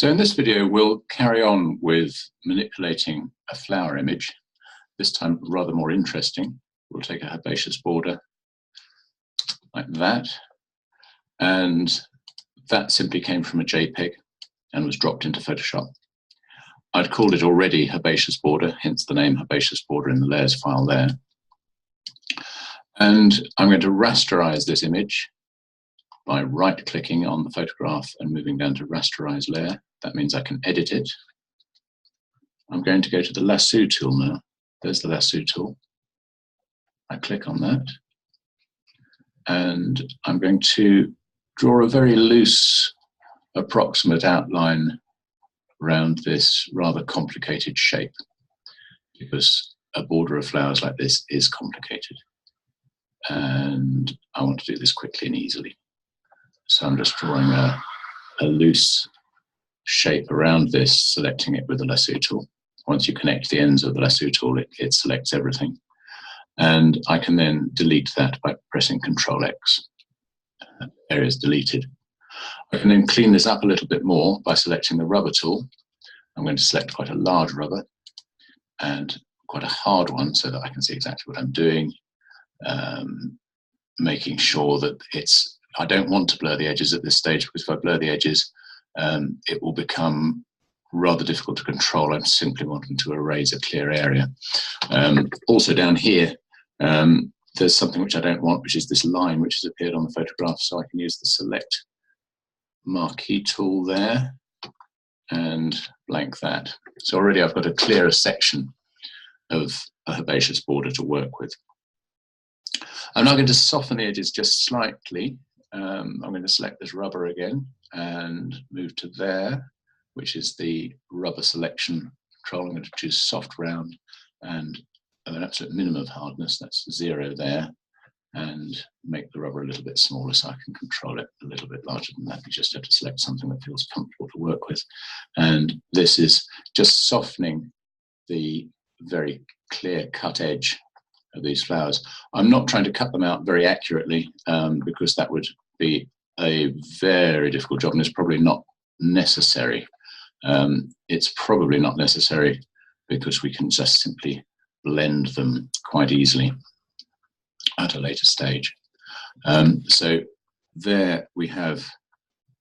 So in this video, we'll carry on with manipulating a flower image, this time rather more interesting. We'll take a herbaceous border like that, and that simply came from a JPEG and was dropped into Photoshop. I'd called it already herbaceous border, hence the name herbaceous border in the layers file there. And I'm going to rasterize this image by right-clicking on the photograph and moving down to rasterize layer. That means I can edit it. I'm going to go to the lasso tool now. There's the lasso tool. I click on that, and I'm going to draw a very loose, approximate outline around this rather complicated shape, because a border of flowers like this is complicated. And I want to do this quickly and easily. So I'm just drawing a loose shape around this, selecting it with the lasso tool. Once you connect the ends of the lasso tool, it selects everything. And I can then delete that by pressing Ctrl+X. Area is deleted. I can then clean this up a little bit more by selecting the rubber tool. I'm going to select quite a large rubber and quite a hard one so that I can see exactly what I'm doing, making sure that I don't want to blur the edges at this stage, because if I blur the edges, it will become rather difficult to control. I'm simply wanting to erase a clear area. Also down here, there's something which I don't want, which is this line which has appeared on the photograph, so I can use the select marquee tool there and blank that. So already I've got a clearer section of a herbaceous border to work with. I'm now going to soften the edges just slightly. I'm going to select this rubber again and move to there, which is the rubber selection control. I'm going to choose soft round and an absolute minimum of hardness, that's 0 there, and make the rubber a little bit smaller so I can control it a little bit larger than that. You just have to select something that feels comfortable to work with. And this is just softening the very clear cut edge of these flowers. I'm not trying to cut them out very accurately, because that would be a very difficult job, and it's probably not necessary. It's probably not necessary because we can just simply blend them quite easily at a later stage. So there we have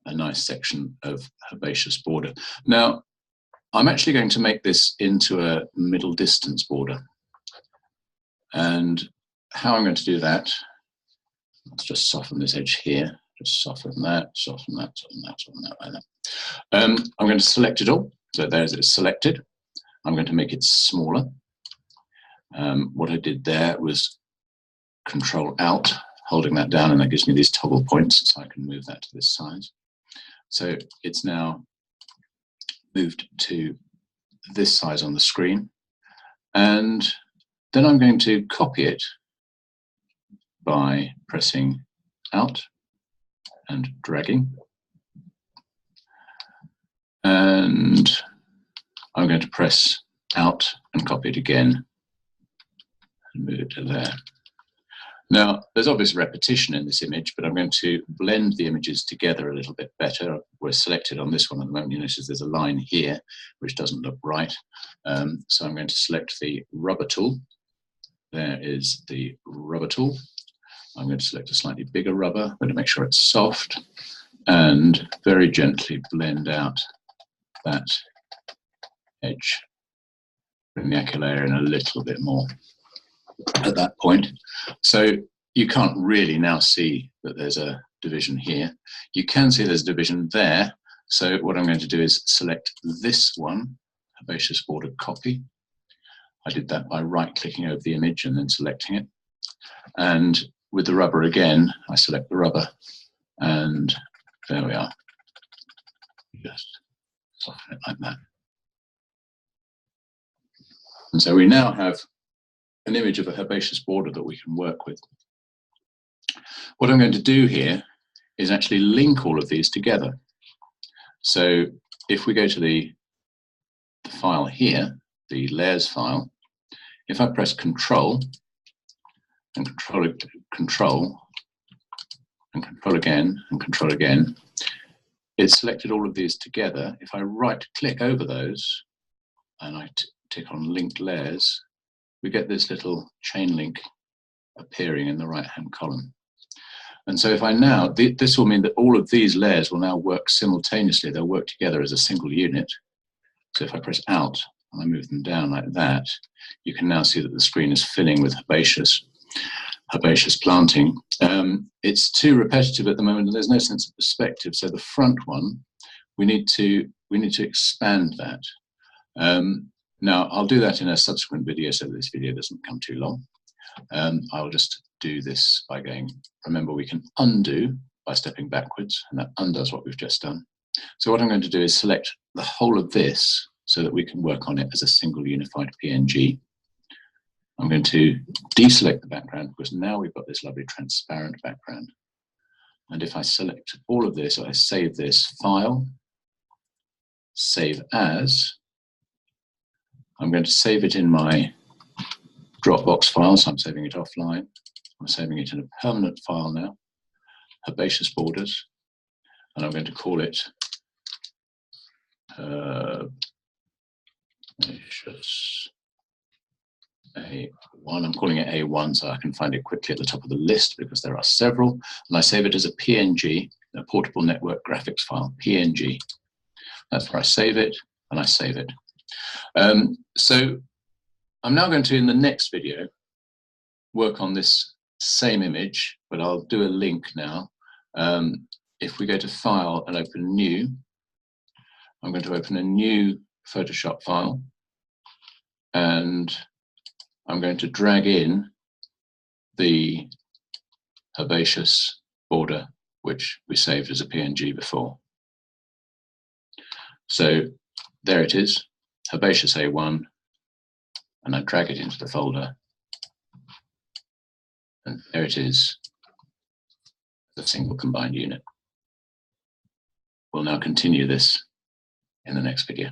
a nice section of herbaceous border. Now, I'm actually going to make this into a middle distance border. And how I'm going to do that, let's just soften this edge here, just soften that, soften that, soften that, soften that, like that. I'm going to select it all. So there's it selected. I'm going to make it smaller. What I did there was Ctrl+Alt, holding that down, and that gives me these toggle points, so I can move that to this size. So it's now moved to this size on the screen. And then I'm going to copy it by pressing Alt and dragging. And I'm going to press Alt and copy it again and move it to there. Now, there's obvious repetition in this image, but I'm going to blend the images together a little bit better. We're selected on this one at the moment. You notice there's a line here which doesn't look right. So I'm going to select the rubber tool. There is the rubber tool. I'm going to select a slightly bigger rubber. I'm going to make sure it's soft and very gently blend out that edge. Bring the ocular in a little bit more at that point. So you can't really now see that there's a division here. You can see there's a division there. So what I'm going to do is select this one, herbaceous border copy. I did that by right-clicking over the image and then selecting it. And with the rubber again, I select the rubber, and there we are. Just soften it like that. And so we now have an image of a herbaceous border that we can work with. What I'm going to do here is actually link all of these together. So if we go to the file here, the layers file, if I press Control and Control and Control again and Control again, it's selected all of these together. If I right click over those and I tick on linked layers, we get this little chain link appearing in the right hand column. And so if I now, this will mean that all of these layers will now work simultaneously. They'll work together as a single unit. So if I press Alt and I move them down like that, you can now see that the screen is filling with herbaceous planting. It's too repetitive at the moment, and there's no sense of perspective. So the front one, we need to expand that. Now I'll do that in a subsequent video, so that this video doesn't become too long. I'll just do this by going. Remember, we can undo by stepping backwards, and that undoes what we've just done. So what I'm going to do is select the whole of this so that we can work on it as a single unified PNG. I'm going to deselect the background because now we've got this lovely transparent background. And if I select all of this, I save this, File, Save As. I'm going to save it in my Dropbox file, so I'm saving it offline. I'm saving it in a permanent file now, herbaceous borders, and I'm going to call it herbaceous A1. I'm calling it A1 so I can find it quickly at the top of the list because there are several, and I save it as a PNG, a portable network graphics file, PNG. That's where I save it, and I save it. So I'm now going to, in the next video, work on this same image, but I'll do a link now. If we go to File and open New, I'm going to open a new Photoshop file, and I'm going to drag in the herbaceous border, which we saved as a PNG before. So there it is, herbaceous A1, and I drag it into the folder. And there it is, the single combined unit. We'll now continue this in the next video.